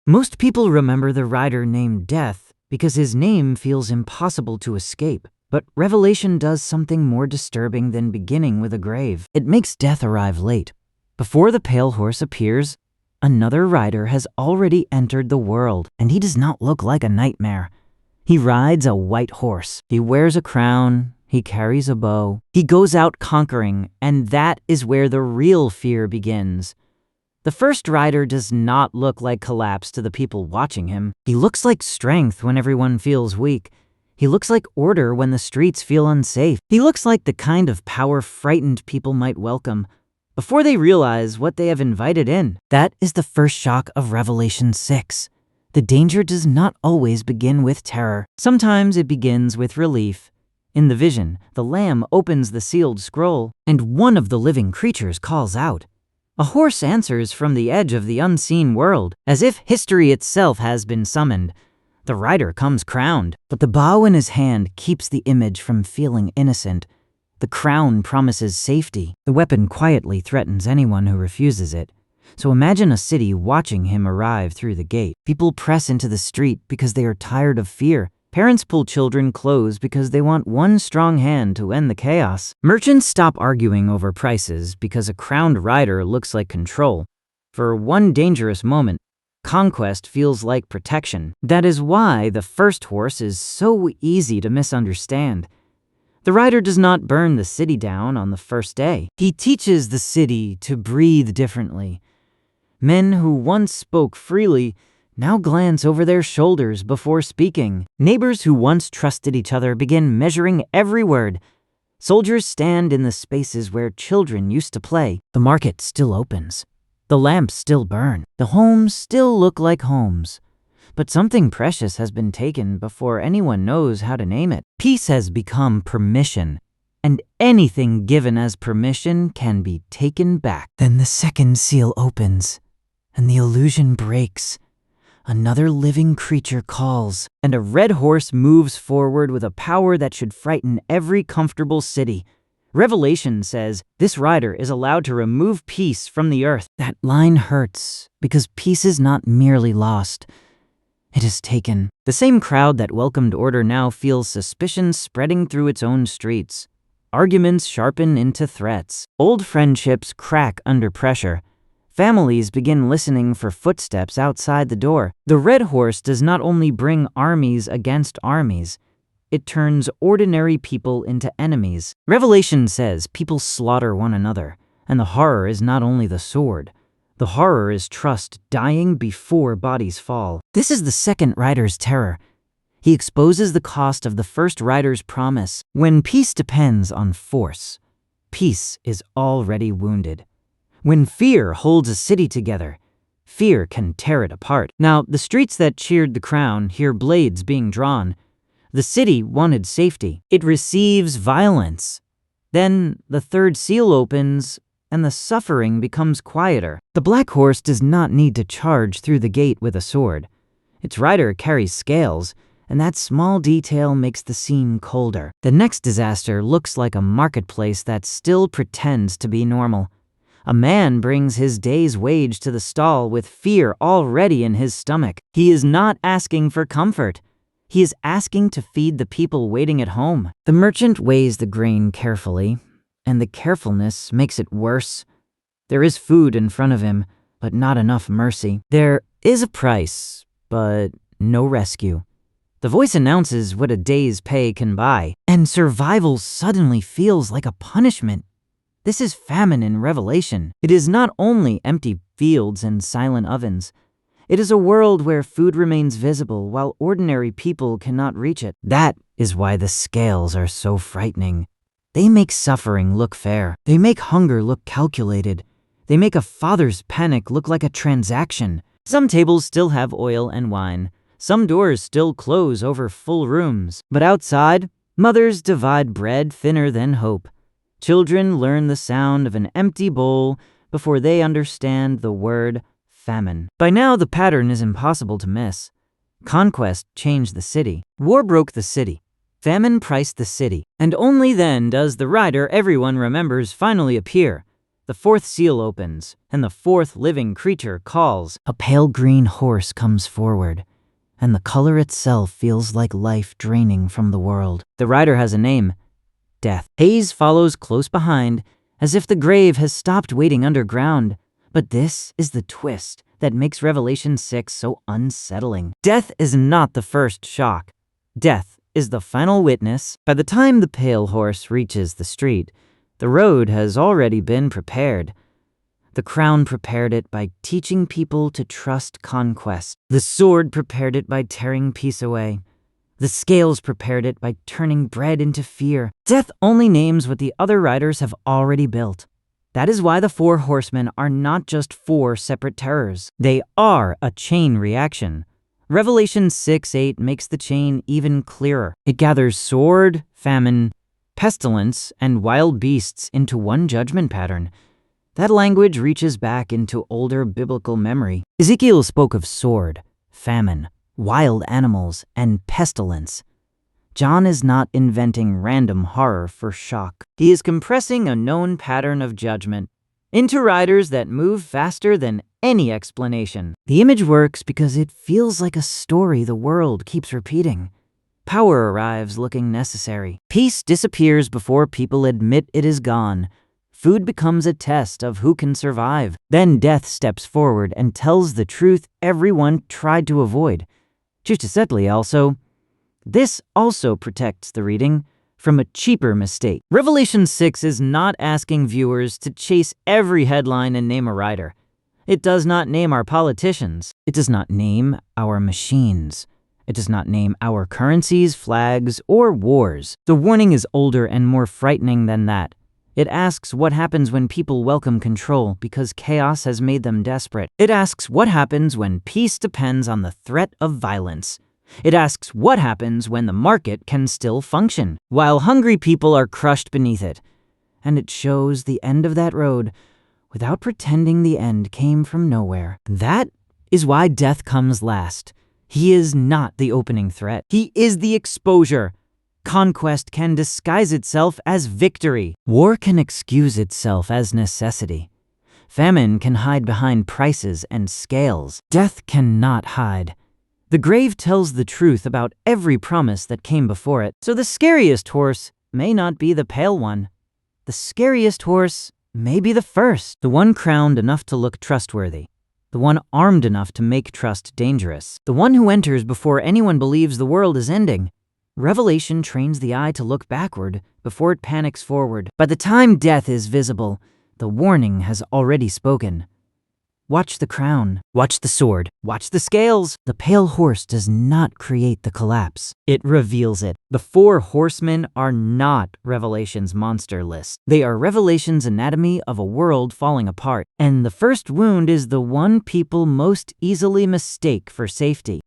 Most people remember the rider named Death because his name feels impossible to escape. But Revelation does something more disturbing than beginning with a grave. It makes death arrive late. Before the pale horse appears, another rider has already entered the world, and he does not look like a nightmare. He rides a white horse. He wears a crown. He carries a bow. He goes out conquering, and that is where the real fear begins. The first rider does not look like collapse to the people watching him. He looks like strength when everyone feels weak. He looks like order when the streets feel unsafe. He looks like the kind of power frightened people might welcome before they realize what they have invited in. That is the first shock of Revelation 6. The danger does not always begin with terror. Sometimes it begins with relief. In the vision, the Lamb opens the sealed scroll, and one of the living creatures calls out. A horse answers from the edge of the unseen world, as if history itself has been summoned. The rider comes crowned, but the bow in his hand keeps the image from feeling innocent. The crown promises safety. The weapon quietly threatens anyone who refuses it. So imagine a city watching him arrive through the gate. People press into the street because they are tired of fear. Parents pull children close because they want one strong hand to end the chaos. Merchants stop arguing over prices because a crowned rider looks like control. For one dangerous moment, Conquest feels like protection. That is why the first horse is so easy to misunderstand. The rider does not burn the city down on the first day. He teaches the city to breathe differently. Men who once spoke freely now glance over their shoulders before speaking. Neighbors who once trusted each other begin measuring every word. Soldiers stand in the spaces where children used to play. The market still opens. The lamps still burn. The homes still look like homes. But something precious has been taken before anyone knows how to name it. Peace has become permission, and anything given as permission can be taken back. Then the second seal opens, and the illusion breaks. Another living creature calls, and a red horse moves forward with a power that should frighten every comfortable city. Revelation says this rider is allowed to remove peace from the earth. That line hurts because peace is not merely lost. It is taken. The same crowd that welcomed order now feels suspicion spreading through its own streets. Arguments sharpen into threats. Old friendships crack under pressure. Families begin listening for footsteps outside the door. The red horse does not only bring armies against armies, it turns ordinary people into enemies. Revelation says people slaughter one another, and the horror is not only the sword. The horror is trust dying before bodies fall. This is the second rider's terror. He exposes the cost of the first rider's promise. When peace depends on force, peace is already wounded. When fear holds a city together, fear can tear it apart. Now, the streets that cheered the crown hear blades being drawn. The city wanted safety. It receives violence. Then the third seal opens, and the suffering becomes quieter. The black horse does not need to charge through the gate with a sword. Its rider carries scales, and that small detail makes the scene colder. The next disaster looks like a marketplace that still pretends to be normal. A man brings his day's wage to the stall with fear already in his stomach. He is not asking for comfort. He is asking to feed the people waiting at home. The merchant weighs the grain carefully, and the carefulness makes it worse. There is food in front of him, but not enough mercy. There is a price, but no rescue. The voice announces what a day's pay can buy, and survival suddenly feels like a punishment. This is famine in Revelation. It is not only empty fields and silent ovens. It is a world where food remains visible while ordinary people cannot reach it. That is why the scales are so frightening. They make suffering look fair. They make hunger look calculated. They make a father's panic look like a transaction. Some tables still have oil and wine. Some doors still close over full rooms. But outside, mothers divide bread thinner than hope. Children learn the sound of an empty bowl before they understand the word famine. By now, the pattern is impossible to miss. Conquest changed the city. War broke the city. Famine priced the city. And only then does the rider everyone remembers finally appear. The fourth seal opens, and the fourth living creature calls. A pale green horse comes forward, and the color itself feels like life draining from the world. The rider has a name, Death. Haze follows close behind, as if the grave has stopped waiting underground. But this is the twist that makes Revelation 6 so unsettling. Death is not the first shock. Death is the final witness. By the time the pale horse reaches the street, the road has already been prepared. The crown prepared it by teaching people to trust conquest. The sword prepared it by tearing peace away. The scales prepared it by turning bread into fear. Death only names what the other riders have already built. That is why the Four Horsemen are not just four separate terrors. They are a chain reaction. Revelation 6:8 makes the chain even clearer. It gathers sword, famine, pestilence, and wild beasts into one judgment pattern. That language reaches back into older biblical memory. Ezekiel spoke of sword, famine, wild animals, and pestilence. John is not inventing random horror for shock. He is compressing a known pattern of judgment into riders that move faster than any explanation. The image works because it feels like a story the world keeps repeating. Power arrives looking necessary. Peace disappears before people admit it is gone. Food becomes a test of who can survive. Then death steps forward and tells the truth everyone tried to avoid. Giuseppe This also protects the reading from a cheaper mistake. Revelation 6 is not asking viewers to chase every headline and name a rider. It does not name our politicians. It does not name our machines. It does not name our currencies, flags, or wars. The warning is older and more frightening than that. It asks what happens when people welcome control because chaos has made them desperate. It asks what happens when peace depends on the threat of violence. It asks what happens when the market can still function, while hungry people are crushed beneath it. And it shows the end of that road without pretending the end came from nowhere. That is why death comes last. He is not the opening threat. He is the exposure. Conquest can disguise itself as victory. War can excuse itself as necessity. Famine can hide behind prices and scales. Death cannot hide. The grave tells the truth about every promise that came before it. So the scariest horse may not be the pale one. The scariest horse may be the first, the one crowned enough to look trustworthy, the one armed enough to make trust dangerous, the one who enters before anyone believes the world is ending. Revelation trains the eye to look backward before it panics forward. By the time death is visible, the warning has already spoken. Watch the crown, watch the sword, watch the scales. The pale horse does not create the collapse. It reveals it. The Four Horsemen are not Revelation's monster list. They are Revelation's anatomy of a world falling apart. And the first wound is the one people most easily mistake for safety.